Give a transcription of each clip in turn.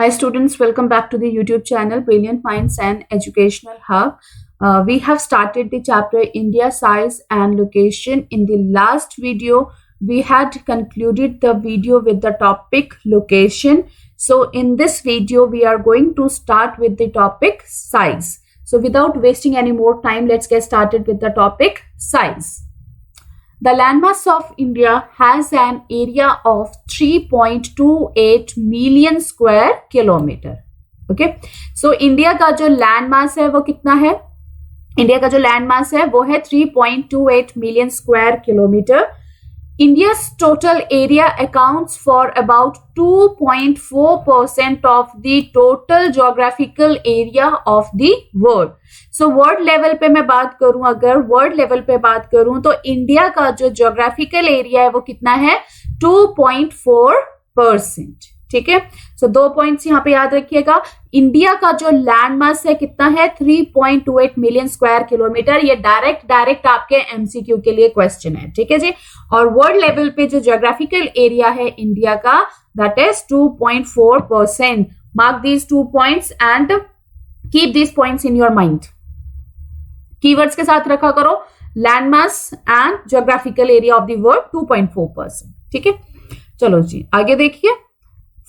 Hi students, welcome back to the YouTube channel Brilliant Minds and Educational Hub. We have started the chapter India Size and Location. In the last video, we had concluded the video with the topic location. So in this video, we are going to start with the topic size. So without wasting any more time, let's get started with the topic size. The landmass of India has an area of 3.28 million square kilometer. Okay, so India का जो land mass है वो कितना है? India का जो land mass है वो है 3.28 million square kilometer. India's total area accounts for about 2.4% of the total geographical area of the world. So world level पे मैं बात करूं, अगर वर्ल्ड लेवल पे बात करूं तो इंडिया का जो ज्योग्राफिकल एरिया है वो कितना है? 2.4%. ठीक है, सो 2 पॉइंट्स यहाँ पे याद रखिएगा. इंडिया का जो लैंड मास है कितना है? 3.28 मिलियन स्क्वायर किलोमीटर. ये डायरेक्ट आपके एमसीक्यू के लिए क्वेश्चन है. ठीक है जी. और वर्ल्ड लेवल पे जो ज्योग्राफिकल एरिया है इंडिया का, that is 2.4%. Mark these 2 points and keep these points in your mind. Keywords के साथ रखा करो, land mass and geographical area of the world 2.4%. ठीक है, चलो जी आगे देखिए.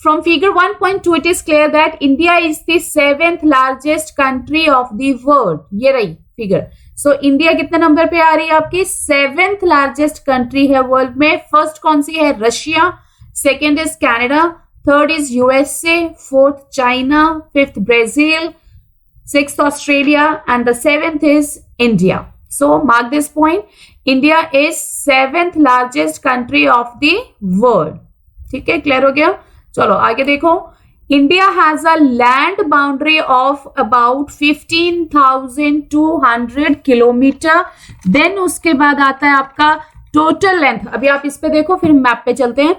From figure 1.2, it is clear that India is the 7th largest country of the world. ये रही फिगर. So इंडिया कितने नंबर पे आ रही है आपकी? 7th largest country है वर्ल्ड में. फर्स्ट कौन सी है? Russia. Second is Canada. Third is USA. Fourth China. Fifth Brazil. Sixth Australia and the seventh is India. So mark this point. India is 7th largest country of the world. ठीक है, clear हो गया? चलो आगे देखो. India has a land boundary of about 15,200 kilometre. Then उसके बाद आता है आपका टोटल लेंथ. अभी आप इस पे देखो, फिर मैप पे चलते हैं.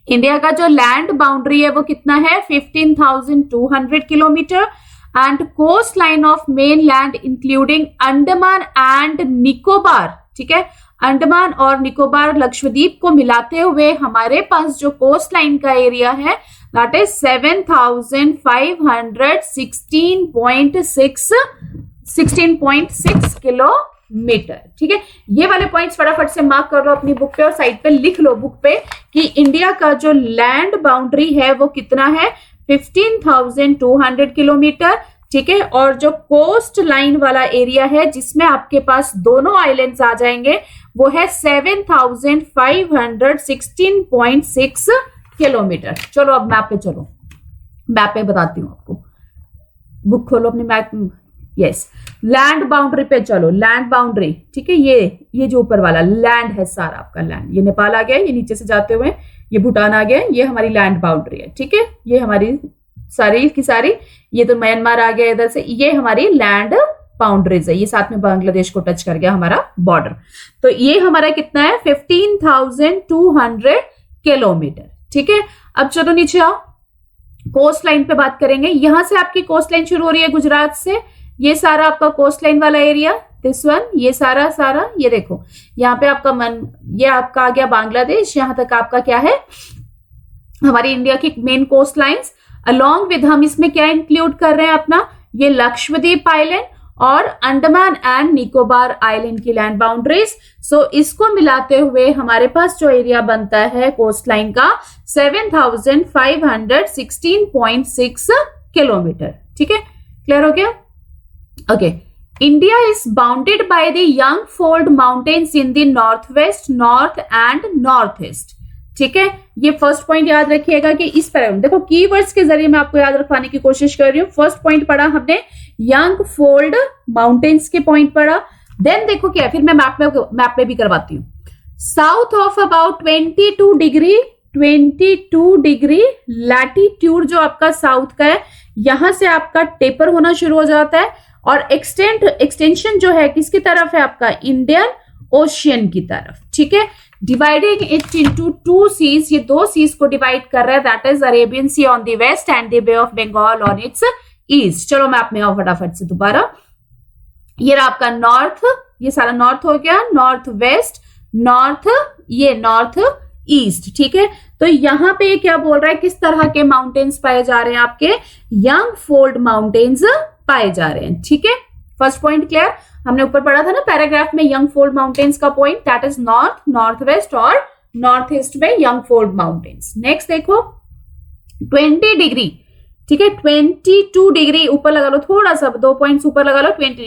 इंडिया का जो लैंड बाउंड्री है वो कितना है? 15,200 kilometre. And coastline of mainland including Andaman and Nicobar. ठीक है, अंडमान और निकोबार लक्षद्वीप को मिलाते हुए हमारे पास जो कोस्ट लाइन का एरिया है दैट इज 7,516.6 किलोमीटर. ठीक है, ये वाले पॉइंट्स फटाफट से मार्क कर लो अपनी बुक पे और साइड पे लिख लो बुक पे कि इंडिया का जो लैंड बाउंड्री है वो कितना है? 15,200 किलोमीटर. ठीक है, और जो कोस्ट लाइन वाला एरिया है जिसमें आपके पास दोनों आइलैंड्स आ जाएंगे वो है 7,516.6 किलोमीटर. चलो अब मैप पे चलो, मैप पे बताती हूँ आपको. बुक खोलो अपने मैप. यस, लैंड बाउंड्री पे चलो. लैंड बाउंड्री, ठीक है, ये जो ऊपर वाला लैंड है सारा आपका लैंड. ये नेपाल आ गया, ये नीचे से जाते हुए ये भूटान आ गया, ये हमारी लैंड बाउंड्री है. ठीक है, ये हमारी सारी की सारी, ये तो म्यांमार आ गया इधर से, ये हमारी लैंड बाउंड्रीज है. ये साथ में बांग्लादेश को टच कर गया हमारा बॉर्डर. तो ये हमारा कितना है? 15,200 किलोमीटर. ठीक है, अब चलो नीचे आओ. कोस्ट लाइन पे बात करेंगे. यहां से आपकी कोस्ट लाइन शुरू हो रही है गुजरात से. ये सारा आपका कोस्ट लाइन वाला एरिया, दिस वन, ये सारा ये देखो यहाँ पे आपका ये आपका आ गया बांग्लादेश. यहां तक आपका क्या है? हमारी इंडिया की main coastlines. Along with हम इसमें क्या इंक्लूड कर रहे हैं अपना? ये लक्षद्वीप आइलैंड और अंडमान एंड निकोबार आइलैंड की लैंड बाउंड्रीज. सो इसको मिलाते हुए हमारे पास जो एरिया बनता है कोस्ट लाइन का 7,516.6 किलोमीटर. ठीक है, क्लियर हो गया? Okay. India is bounded by the young fold mountains in the north west, north and north east. ठीक है, ये फर्स्ट पॉइंट याद रखिएगा कि इस पर देखो कीवर्ड्स के जरिए मैं आपको याद रखवाने की कोशिश कर रही हूँ. फर्स्ट पॉइंट पढ़ा हमने, यंग फोल्ड माउंटेन्स के पॉइंट पढ़ा. देन देखो क्या, फिर मैं मैप में भी करवाती हूँ. South of about 22 degree latitude जो आपका साउथ का है, यहां से आपका टेपर होना शुरू हो जाता है. और एक्सटेंशन जो है किसकी तरफ है? आपका इंडियन ओशियन की तरफ. ठीक है, डिवाइडिंग इट इनटू 2 सीज. ये 2 सीज को डिवाइड कर रहा है, that is Arabian Sea on the west and the Bay of Bengal on its east. चलो मैप में आओ फटाफट से दोबारा. ये रहा आपका नॉर्थ, ये सारा नॉर्थ हो गया, नॉर्थ वेस्ट, नॉर्थ, ये नॉर्थ ईस्ट। ठीक है, तो यहाँ पे क्या बोल रहा है, किस तरह के माउंटेन्स पाए जा रहे हैं, आपके यंग फोल्ड माउंटेन्स पाए जा रहे हैं। ठीक है, फर्स्ट पॉइंट क्लियर। हमने ऊपर पढ़ा था ना पैराग्राफ में यंग फोल्ड माउंटेन्स का point, that is north, north west और नॉर्थ ईस्ट में यंग फोल्ड माउंटेन्स। नेक्स्ट देखो 20 डिग्री, ठीक है, 22 डिग्री ऊपर लगा लो, थोड़ा सा 2 पॉइंट्स ऊपर लगा लो, 20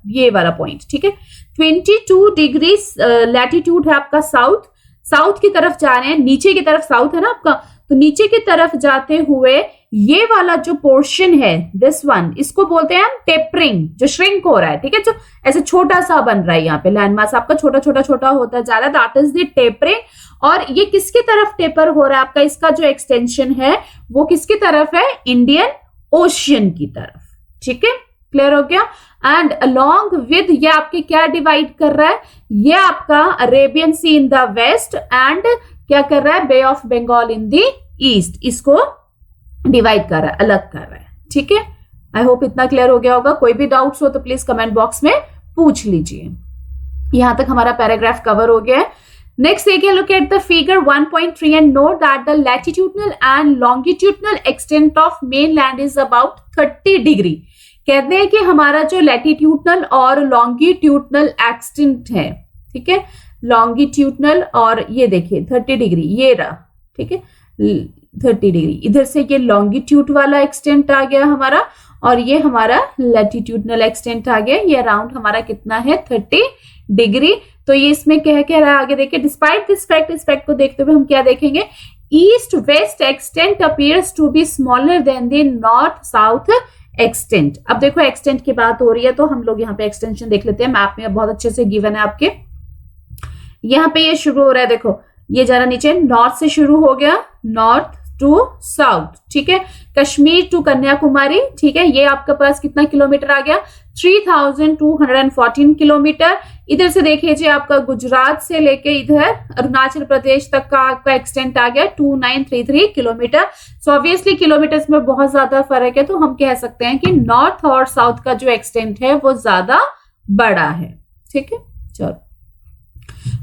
ये वाला पॉइंट। ठीक है, 22 डिग्री लैटिट्यूड है आपका साउथ, साउथ की तरफ जा रहे हैं, नीचे की तरफ साउथ है ना आपका, तो नीचे की तरफ जाते हुए ये वाला जो पोर्शन है दिस वन, इसको बोलते हैं हम टेपरिंग, जो श्रिंक हो रहा है। ठीक है, जो ऐसे छोटा सा बन रहा है, यहाँ पे लैंडमास आपका छोटा छोटा छोटा होता जा रहा है, दैट इज द टेपरिंग। और ये किसकी तरफ टेपर हो रहा है आपका, इसका जो एक्सटेंशन है वो किसकी तरफ है, इंडियन ओशियन की तरफ। ठीक है, क्लियर हो गया। एंड अलोंग विद ये आपके क्या डिवाइड कर रहा है, ये आपका Arabian sea in the west and क्या कर रहा है, bay of Bengal in the east, इसको डिवाइड कर रहा है, अलग कर रहा है। ठीक है, आई होप इतना क्लियर हो गया होगा। कोई भी डाउट्स हो तो प्लीज कमेंट बॉक्स में पूछ लीजिए। यहां तक हमारा पैराग्राफ कवर हो गया है। नेक्स्ट देखिए, look at the figure 1.3 and note that the latitudinal and longitudinal extent of main land is about 30 degree. कहते हैं कि हमारा जो लैटिट्यूडनल और लॉन्गिट्यूडनल एक्सटेंट है, ठीक है, लॉन्गिट्यूडनल और ये देखिए 30 डिग्री ये रहा। ठीक है, 30 डिग्री इधर से ये लॉन्गिट्यूड वाला एक्सटेंट आ गया हमारा, और ये हमारा लैटिट्यूडनल एक्सटेंट आ गया। ये अराउंड हमारा कितना है, 30 डिग्री। तो ये इसमें कह रहा है आगे देखिए, डिस्पाइट दिस फैक्ट, इस फैक्ट को देखते हुए हम क्या देखेंगे, east west extent appears to be smaller than the north south extent. अब देखो एक्सटेंट की बात हो रही है तो हम लोग यहाँ पे एक्सटेंशन देख लेते हैं, मैप में बहुत अच्छे से गिवन है आपके। यहाँ पे ये शुरू हो रहा है, देखो ये जरा नीचे नॉर्थ से शुरू हो गया, नॉर्थ टू साउथ। ठीक है, कश्मीर टू कन्याकुमारी। ठीक है, ये आपके पास कितना किलोमीटर आ गया, 3214 किलोमीटर। इधर से देखिए आपका गुजरात से लेके इधर अरुणाचल प्रदेश तक का आपका एक्सटेंट आ गया 2933 किलोमीटर। सो ऑब्वियसली किलोमीटर्स में बहुत ज्यादा फर्क है, तो हम कह सकते हैं कि नॉर्थ और साउथ का जो एक्सटेंट है वो ज्यादा बड़ा है। ठीक है, चलो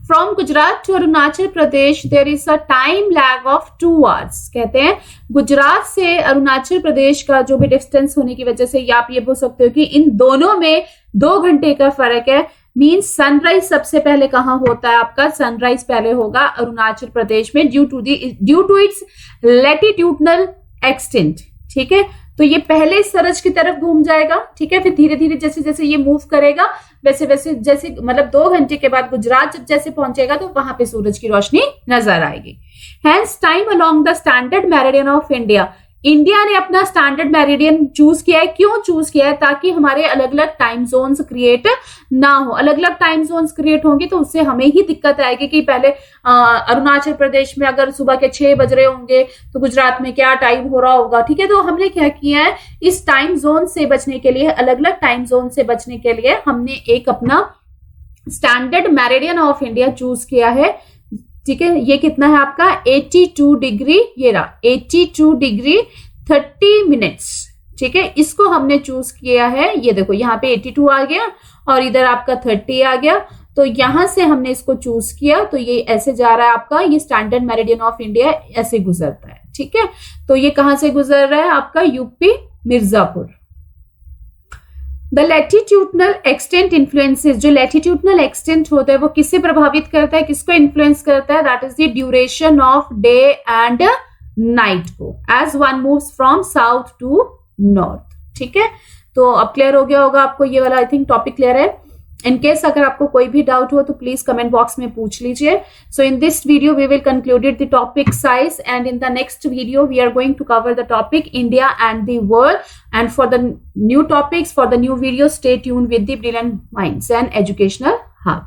from Gujarat to Arunachal Pradesh there is a time lag of 2 hours। कहते हैं गुजरात से अरुणाचल प्रदेश का जो भी डिस्टेंस होने की वजह से आप ये बोल सकते हो कि इन दोनों में 2 घंटे का फर्क है। मीन्स सनराइज सबसे पहले कहाँ होता है आपका, सनराइज पहले होगा अरुणाचल प्रदेश में due to its latitudinal extent. ठीक है, तो ये पहले सूरज की तरफ घूम जाएगा। ठीक है, फिर धीरे धीरे जैसे जैसे ये मूव करेगा वैसे वैसे जैसे मतलब 2 घंटे के बाद गुजरात जब जैसे पहुंचेगा तो वहां पे सूरज की रोशनी नजर आएगी। Hence time along the standard meridian of India, India ने अपना स्टैंडर्ड मेरिडियन चूज किया है। क्यों चूज किया है, ताकि हमारे अलग अलग टाइम जोन्स क्रिएट ना हो। अलग अलग टाइम जोन्स क्रिएट होंगे तो उससे हमें ही दिक्कत आएगी कि पहले अरुणाचल प्रदेश में अगर सुबह के 6 बज रहे होंगे तो गुजरात में क्या टाइम हो रहा होगा। ठीक है, तो हमने क्या किया है, इस टाइम जोन से बचने के लिए, अलग अलग टाइम जोन से बचने के लिए हमने एक अपना standard meridian of India choose किया है। ठीक है, ये कितना है आपका 82 डिग्री, ये रहा 82 डिग्री 30 मिनट्स। ठीक है, इसको हमने चूज किया है। ये देखो यहाँ पे 82 आ गया और इधर आपका 30 आ गया, तो यहां से हमने इसको चूज किया। तो ये ऐसे जा रहा है आपका, ये स्टैंडर्ड मेरिडियन ऑफ इंडिया ऐसे गुजरता है। ठीक है, तो ये कहां से गुजर रहा है आपका, UP Mirzapur. The latitudinal extent influences, जो लैटिट्यूडनल एक्सटेंट होता है वो किससे प्रभावित करता है, किसको इन्फ्लुएंस करता है, that is the duration of day and night को as one moves from south to north. ठीक है, तो अब क्लियर हो गया होगा आपको ये वाला, आई थिंक टॉपिक क्लियर है। इनकेस अगर आपको कोई भी डाउट हो तो प्लीज कमेंट बॉक्स में पूछ लीजिए। So in this video we will concluded the topic size and in the next video we are going to cover the topic India and the world. And for the new topics, for the new video, stay tuned with the brilliant minds and educational hub.